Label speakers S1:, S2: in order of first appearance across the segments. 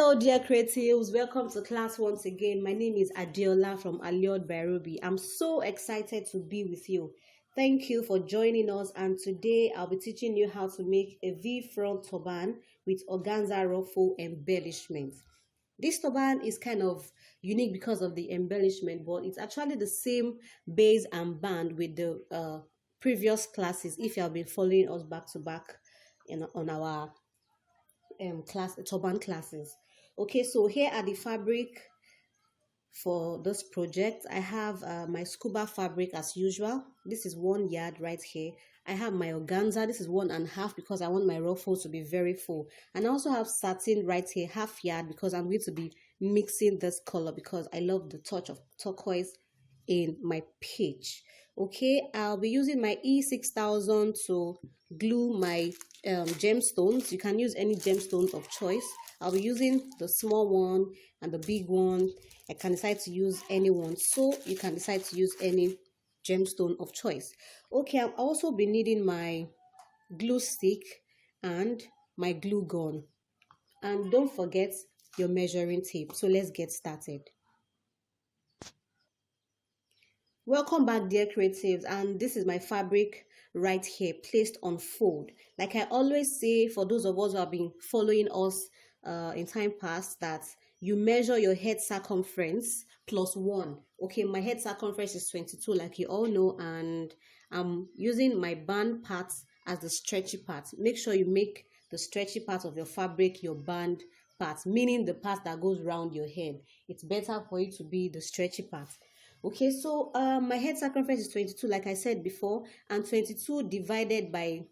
S1: Hello dear creatives, welcome to class once again. My name is Adiola from Alliod by Ruby. I'm so excited to be with you. Thank you for joining us, and today I'll be teaching you how to make a V-front turban with Organza Ruffles Embellishment. This turban is kind of unique because of the embellishment, but it's actually the same base and band with the previous classes if you have been following us back to back on our turban classes. Okay, so here are the fabric for this project. I have my scuba fabric as usual. This is 1 yard right here. I have my organza. This is 1.5 because I want my ruffles to be very full. And I also have satin right here, 1/2 yard, because I'm going to be mixing this color because I love the touch of turquoise in my page. Okay, I'll be using my E6000 to glue my gemstones. You can use any gemstones of choice. I'll be using the small one and the big one. I can decide to use any one, so you can decide to use any gemstone of choice. Okay, I'll also be needing my glue stick and my glue gun, and don't forget your measuring tape. So let's get started. Welcome back dear creatives, and this is my fabric right here placed on fold. Like I always say, for those of us who have been following us in time past, that you measure your head circumference +1. Okay, my head circumference is 22 like you all know, and I'm using my band part as the stretchy part. Make sure you make the stretchy part of your fabric your band part, meaning the part that goes around your head. It's better for it to be the stretchy part. Okay, so my head circumference is 22 like I said before, and 22 divided by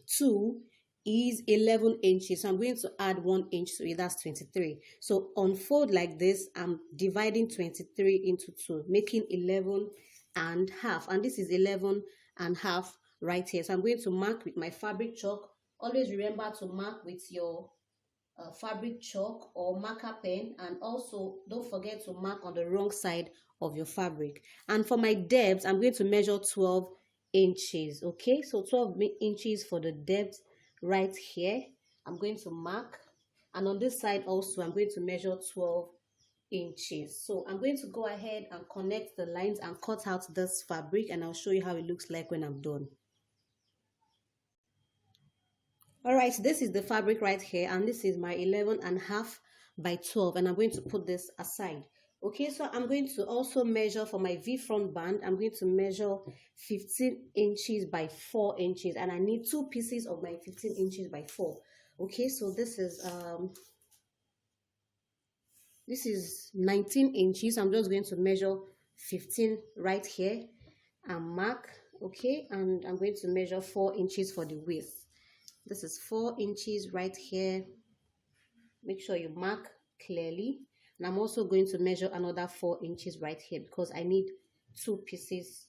S1: 2 is 11 inches. So I'm going to add 1 inch to it. That's 23. So on fold like this, I'm dividing 23 into 2, making 11.5, and this is 11.5 right here. So I'm going to mark with my fabric chalk. Always remember to mark with your fabric chalk or marker pen, and also don't forget to mark on the wrong side of your fabric. And for my depth, I'm going to measure 12 inches. Okay, so 12 inches for the depth right here. I'm going to mark, and on this side also I'm going to measure 12 inches. So I'm going to go ahead and connect the lines and cut out this fabric, and I'll show you how it looks like when I'm done. All right, this is the fabric right here, and this is my 11.5 by 12, and I'm going to put this aside. Okay, so I'm going to also measure for my V-front band. I'm going to measure 15 inches by 4 inches, and I need 2 pieces of my 15 inches by 4. Okay, so this is 19 inches. I'm just going to measure 15 right here and mark. Okay, and I'm going to measure 4 inches for the width. This is 4 inches right here. Make sure you mark clearly. And I'm also going to measure another 4 inches right here because I need 2 pieces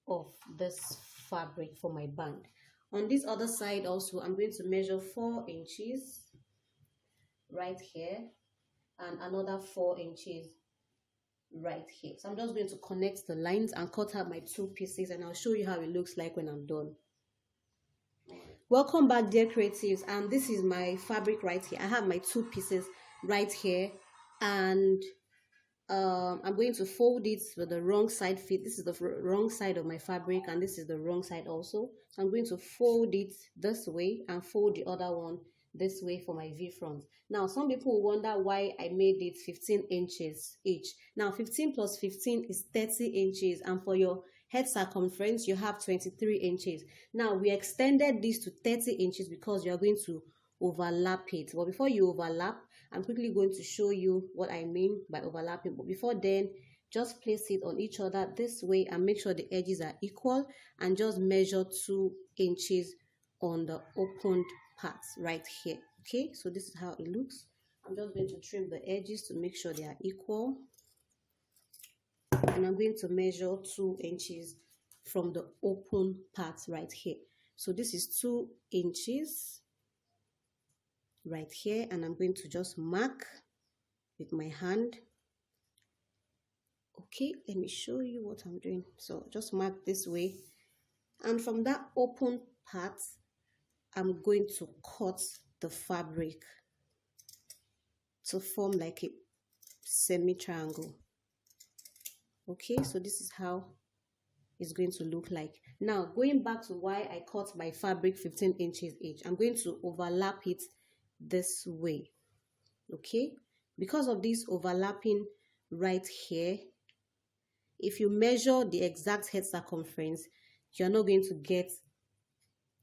S1: of this fabric for my band. On this other side also, I'm going to measure 4 inches right here and another 4 inches right here. So I'm just going to connect the lines and cut out my 2 pieces, and I'll show you how it looks like when I'm done. Welcome back dear creatives, and this is my fabric right here. I have my 2 pieces right here, and I'm going to fold it with the wrong side fit. This is the wrong side of my fabric, and this is the wrong side also. So I'm going to fold it this way and fold the other one this way for my V-front. Now some people wonder why I made it 15 inches each. Now 15 plus 15 is 30 inches, and for your head circumference you have 23 inches. Now we extended this to 30 inches because you are going to overlap it. But before you overlap, I'm quickly going to show you what I mean by overlapping. But before then, just place it on each other this way and make sure the edges are equal, and just measure 2 inches on the opened parts right here. Okay, so this is how it looks. I'm just going to trim the edges to make sure they are equal, and I'm going to measure 2 inches from the open parts right here. So this is 2 inches right here, and I'm going to just mark with my hand. Okay, let me show you what I'm doing. So just mark this way, and from that open part I'm going to cut the fabric to form like a semi-triangle. Okay, so this is how it's going to look like. Now, going back to why I cut my fabric 15 inches each, I'm going to overlap it this way. Okay, because of this overlapping right here, if you measure the exact head circumference, you're not going to get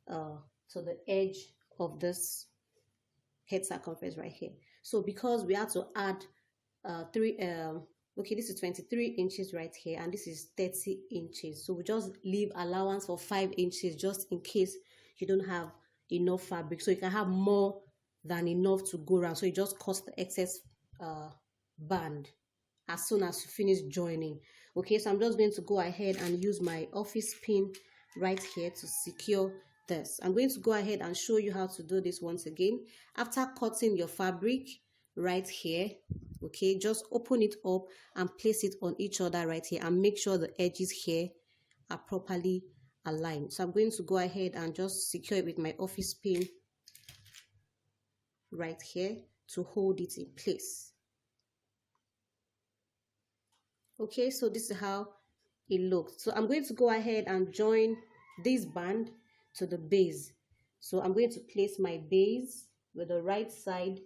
S1: to the edge of this head circumference right here. So because we have to add okay, this is 23 inches right here, and this is 30 inches. So we just leave allowance for 5 inches just in case you don't have enough fabric. So you can have more than enough to go around. So you just cut the excess band as soon as you finish joining. Okay, so I'm just going to go ahead and use my office pin right here to secure this. I'm going to go ahead and show you how to do this once again. After cutting your fabric right here, okay, just open it up and place it on each other right here, and make sure the edges here are properly aligned. So I'm going to go ahead and just secure it with my office pin right here to hold it in place. Okay, so this is how it looks. So I'm going to go ahead and join this band to the base. So I'm going to place my base with the right side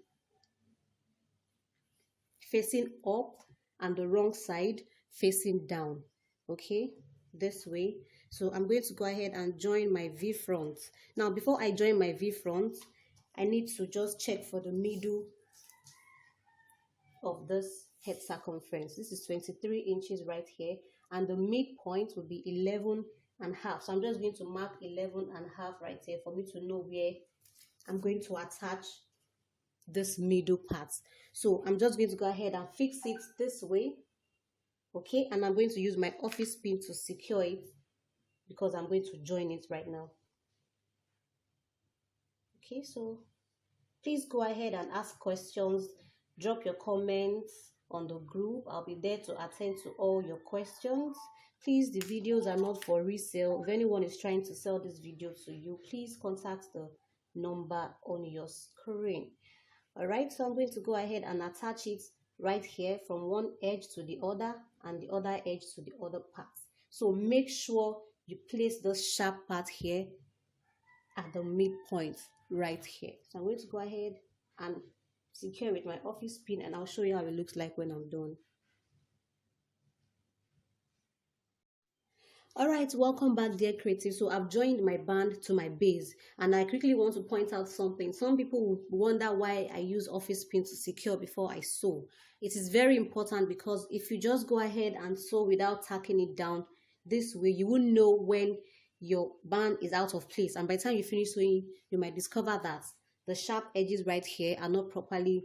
S1: facing up and the wrong side facing down. Okay, this way. So I'm going to go ahead and join my V front. Now, before I join my V front, I need to just check for the middle of this head circumference. This is 23 inches right here, and the midpoint will be 11.5. So I'm just going to mark 11.5 right here for me to know where I'm going to attach this middle part. So I'm just going to go ahead and fix it this way. Okay, and I'm going to use my office pin to secure it because I'm going to join it right now. Okay, so please go ahead and ask questions. Drop your comments on the group. I'll be there to attend to all your questions. Please, the videos are not for resale. If anyone is trying to sell this video to you, please contact the number on your screen. All right, so I'm going to go ahead and attach it right here from one edge to the other and the other edge to the other part. So make sure you place the sharp part here at the midpoint right here. So I'm going to go ahead and secure with my office pin, and I'll show you how it looks like when I'm done. All right, welcome back, dear creative. So I've joined my band to my base, and I quickly want to point out something. Some people would wonder why I use office pin to secure before I sew. It is very important because if you just go ahead and sew without tacking it down this way, you won't know when your band is out of place, and by the time you finish sewing, you might discover that the sharp edges right here are not properly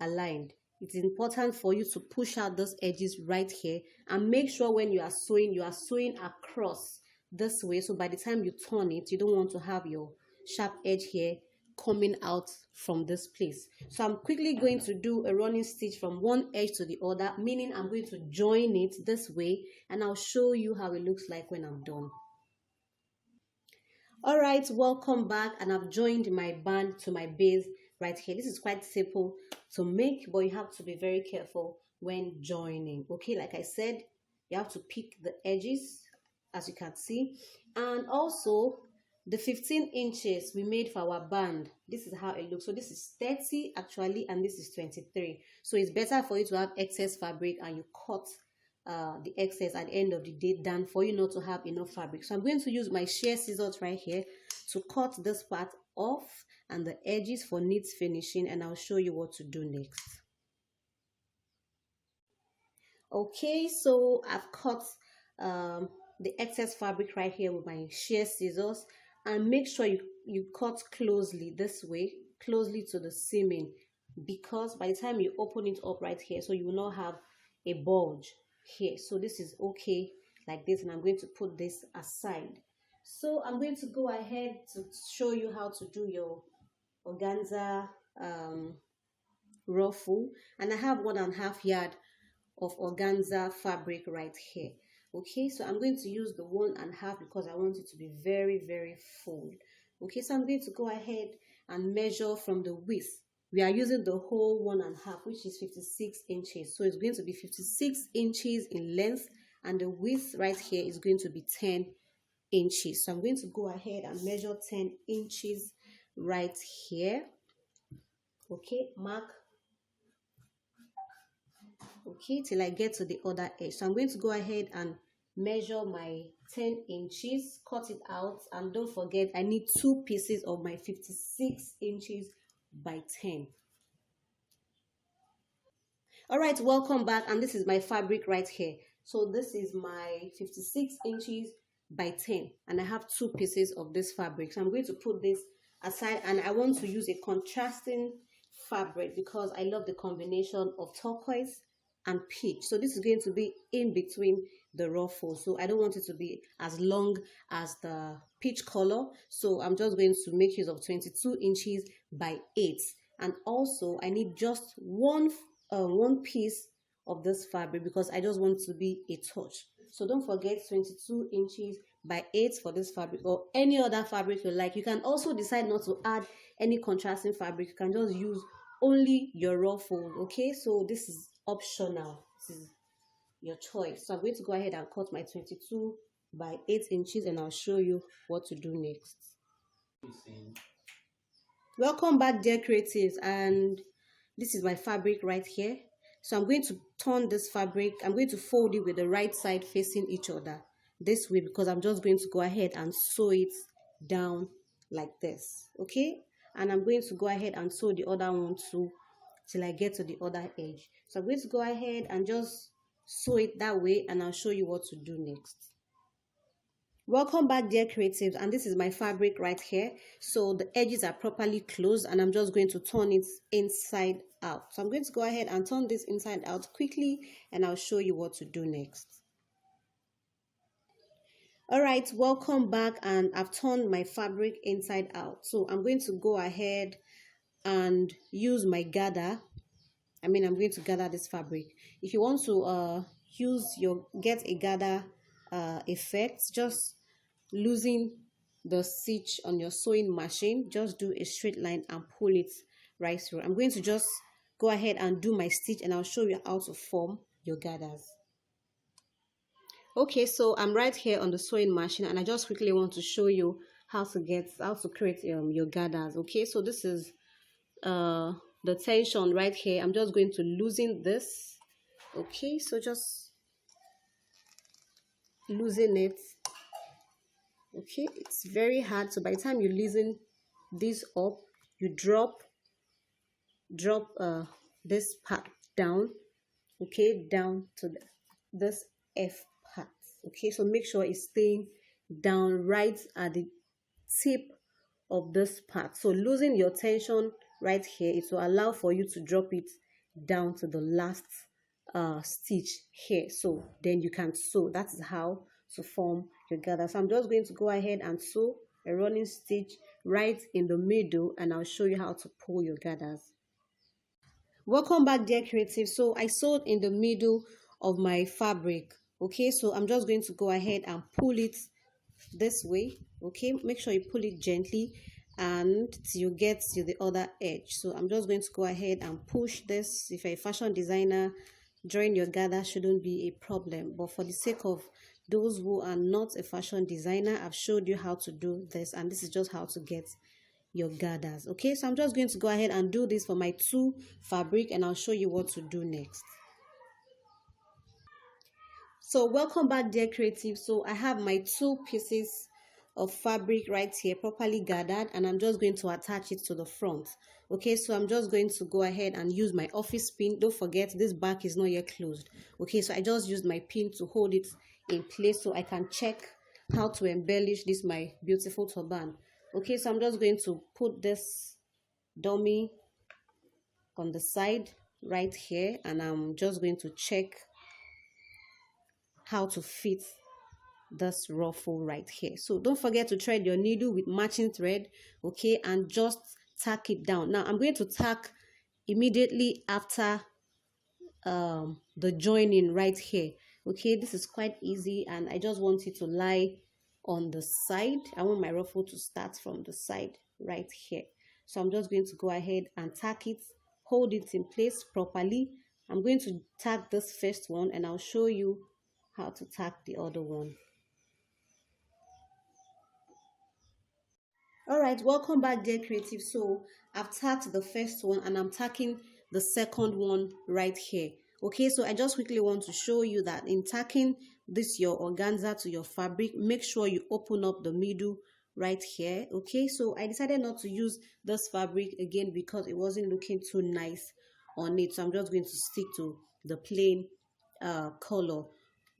S1: aligned. It's important for you to push out those edges right here, and make sure when you are sewing across this way, so by the time you turn it, you don't want to have your sharp edge here coming out from this place. So I'm quickly going to do a running stitch from one edge to the other, meaning I'm going to join it this way, and I'll show you how it looks like when I'm done. All right, welcome back, and I've joined my band to my base right here. This is quite simple to make, but you have to be very careful when joining. Okay, like I said, you have to pick the edges, as you can see, and also the 15 inches we made for our band. This is how it looks. So this is 30 actually, and this is 23. So it's better for you to have excess fabric and you cut the excess at the end of the day than for you not to have enough fabric. So I'm going to use my shear scissors right here to cut this part off and the edges for neat finishing, and I'll show you what to do next. Okay, so I've cut the excess fabric right here with my shear scissors, and make sure you cut closely this way, closely to the seaming, because by the time you open it up right here, so you will not have a bulge here. So this is okay like this, and I'm going to put this aside. So I'm going to go ahead to show you how to do your organza ruffle, and I have 1.5 yard of organza fabric right here. Okay, so I'm going to use the 1.5 because I want it to be very, very full. Okay, so I'm going to go ahead and measure from the width we are using the whole 1.5, which is 56 inches. So it's going to be 56 inches in length, and the width right here is going to be 10 inches. So I'm going to go ahead and measure 10 inches right here. Okay, mark. Okay, till I get to the other edge. So I'm going to go ahead and measure my 10 inches, cut it out, and don't forget I need 2 pieces of my 56 inches by 10. All right, welcome back, and this is my fabric right here. So this is my 56 inches by 10, and I have 2 pieces of this fabric. So I'm going to put this aside, and I want to use a contrasting fabric because I love the combination of turquoise and peach. So this is going to be in between the ruffles, so I don't want it to be as long as the peach color. So I'm just going to make use of 22 inches by 8, and also I need just one piece of this fabric because I just want to be a touch. So don't forget 22 inches by 8 for this fabric, or any other fabric you like. You can also decide not to add any contrasting fabric. You can just use only your ruffle. Okay, so this is optional. This is your choice. So I'm going to go ahead and cut my 22 by 8 inches, and I'll show you what to do next. Welcome back, dear creatives, and this is my fabric right here. So I'm going to turn this fabric, I'm going to fold it with the right side facing each other this way, because I'm just going to go ahead and sew it down like this. Okay, and I'm going to go ahead and sew the other one too till I get to the other edge. So I'm going to go ahead and just sew it that way, and I'll show you what to do next. Welcome back, dear creatives, and this is my fabric right here. So the edges are properly closed, and I'm just going to turn it inside out. So I'm going to go ahead and turn this inside out quickly, and I'll show you what to do next. All right, welcome back, and I've turned my fabric inside out. So I'm going to go ahead and use my gather. I'm going to gather this fabric. If you want to get a gather effect, just losing the stitch on your sewing machine, just do a straight line and pull it right through. I'm going to just go ahead and do my stitch, and I'll show you how to form your gathers. Okay, so I'm right here on the sewing machine, and I just quickly want to show you how to create your gathers. Okay, so this is the tension right here. I'm just going to loosen this. Okay, so just loosen it. Okay, it's very hard, so by the time you loosen this up, you drop this part down. Okay, down to this F part. Okay, so make sure it's staying down right at the tip of this part. So losing your tension right here, it will allow for you to drop it down to the last stitch here, so then you can sew. That is how to form your gather. So I'm just going to go ahead and sew a running stitch right in the middle, and I'll show you how to pull your gathers. Welcome back, dear creative. So I sewed in the middle of my fabric. Okay, so I'm just going to go ahead and pull it this way. Okay, make sure you pull it gently and till you get to the other edge. So I'm just going to go ahead and push this. If you're a fashion designer, drawing your gather shouldn't be a problem, but for the sake of those who are not a fashion designer, I've showed you how to do this, and this is just how to get your gathers. Okay, so I'm just going to go ahead and do this for my 2 fabric, and I'll show you what to do next. So welcome back, dear creative. So I have my 2 pieces of fabric right here properly gathered, and I'm just going to attach it to the front. Okay, so I'm just going to go ahead and use my office pin. Don't forget, this back is not yet closed. Okay, so I just used my pin to hold it in place so I can check how to embellish this my beautiful turban. Okay, so I'm just going to put this dummy on the side right here, and I'm just going to check how to fit this ruffle right here. So don't forget to thread your needle with matching thread. Okay, and just tack it down. Now I'm going to tack immediately after the joining right here. Okay, this is quite easy, and I just want it to lie on the side. I want my ruffle to start from the side right here. So I'm just going to go ahead and tack it, hold it in place properly. I'm going to tack this first one and I'll show you how to tack the other one. All right, welcome back, dear creative. So I've tacked the first one and I'm tacking the second one right here. Okay, so I just quickly want to show you that in tacking this your organza to your fabric, make sure you open up the middle right here. Okay, so I decided not to use this fabric again because it wasn't looking too nice on it. So I'm just going to stick to the plain color,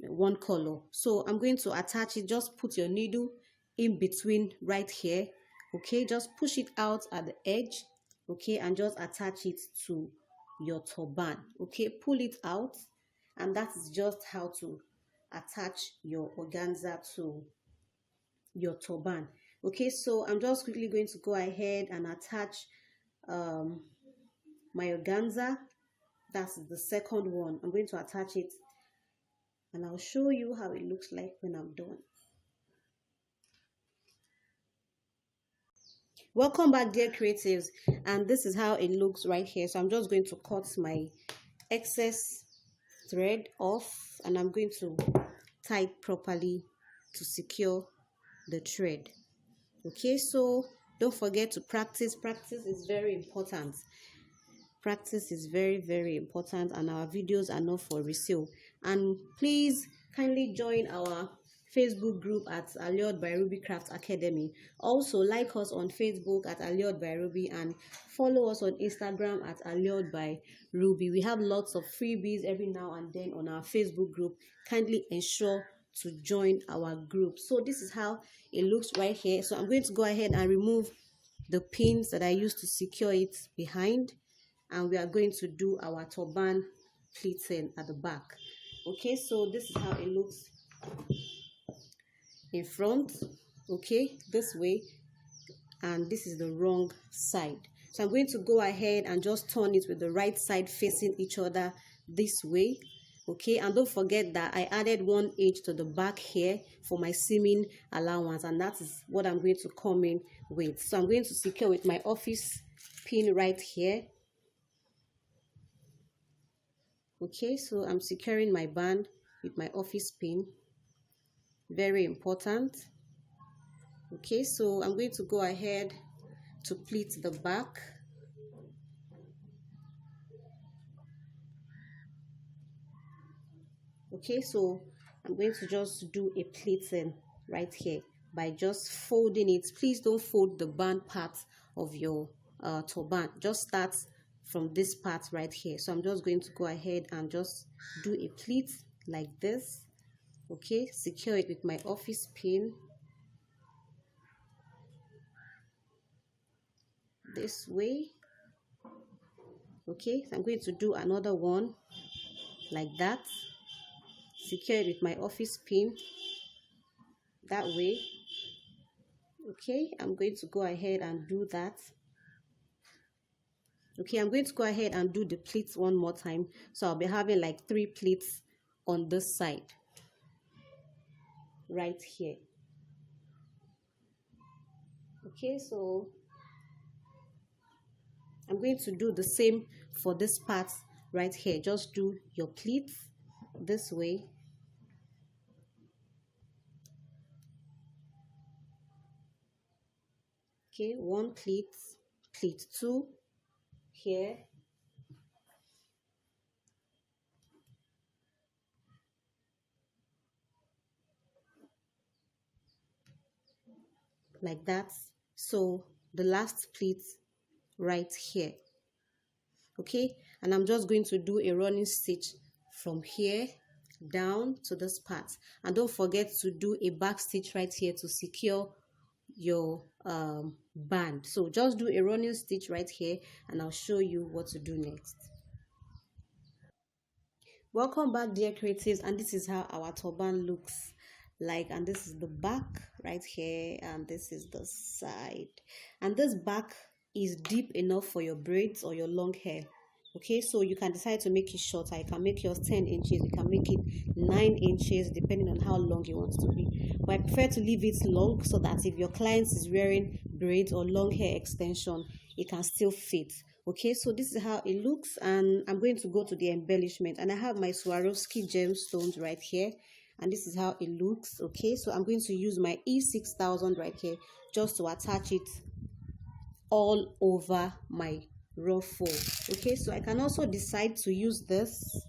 S1: one color. So I'm going to attach it. Just put your needle in between right here. Okay, just push it out at the edge. Okay, and just attach it to your turban. Okay, pull it out, and that is just how to attach your organza to your turban. Okay, so I'm just quickly going to go ahead and attach my organza. That's the second one. I'm going to attach it and I'll show you how it looks like when I'm done. Welcome back, dear creatives, and this is how it looks right here. So I'm just going to cut my excess thread off and I'm going to tie it properly to secure the thread. Okay, so don't forget to practice. Practice is very important. Practice is very, very important, and our videos are not for resale. And please kindly join our Facebook group at Allured by Ruby Craft Academy. Also like us on Facebook at Allured by Ruby and follow us on Instagram at Allured by Ruby. We have lots of freebies every now and then on our Facebook group. Kindly ensure to join our group. So this is how it looks right here. So I'm going to go ahead and remove the pins that I used to secure it behind, and we are going to do our turban pleating at the back. Okay, so this is how it looks in front. Okay, this way, and this is the wrong side. So I'm going to go ahead and just turn it with the right side facing each other this way. Okay, and don't forget that I added 1 inch to the back here for my seaming allowance, and that is what I'm going to come in with. So I'm going to secure with my office pin right here. Okay, so I'm securing my band with my office pin. Very important. Okay, so I'm going to go ahead to pleat the back. Okay, so I'm going to just do a pleating right here by just folding it. Please don't fold the band part of your turban. Just start from this part right here. So I'm just going to go ahead and just do a pleat like this. Okay, secure it with my office pin this way. Okay, so I'm going to do another one like that. Secure it with my office pin that way. Okay, I'm going to go ahead and do that. Okay, I'm going to go ahead and do the pleats one more time. So I'll be having like 3 pleats on this side right here. Okay, so I'm going to do the same for this part right here. Just do your pleats this way. Okay, 1 pleat, pleat 2 here, like that. So the last pleat right here. Okay, and I'm just going to do a running stitch from here down to this part, and don't forget to do a back stitch right here to secure your band. So just do a running stitch right here and I'll show you what to do next. Welcome back, dear creatives, and this is how our turban looks like, and this is the back right here and this is the side, and this back is deep enough for your braids or your long hair. Okay, so you can decide to make it shorter. You can make yours 10 inches, you can make it 9 inches depending on how long you want it to be, but I prefer to leave it long so that if your client is wearing braids or long hair extension, it can still fit. Okay, so this is how it looks, and I'm going to go to the embellishment, and I have my Swarovski gemstones right here, and this is how it looks. Okay, so I'm going to use my E6000 right here just to attach it all over my ruffle. Okay, so I can also decide to use this,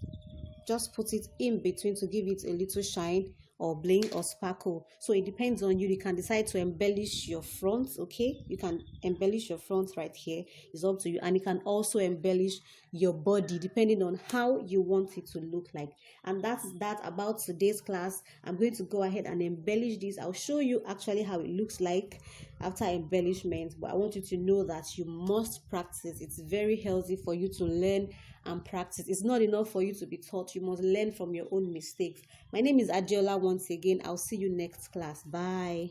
S1: just put it in between to give it a little shine or bling or sparkle. So it depends on you. You can decide to embellish your front. Okay, you can embellish your front right here. It's up to you. And you can also embellish your body depending on how you want it to look like. And that's that about today's class. I'm going to go ahead and embellish this. I'll show you actually how it looks like after embellishment, but I want you to know that you must practice. It's very healthy for you to learn and practice. It's not enough for you to be taught. You must learn from your own mistakes. My name is Adiola once again. I'll see you next class. Bye.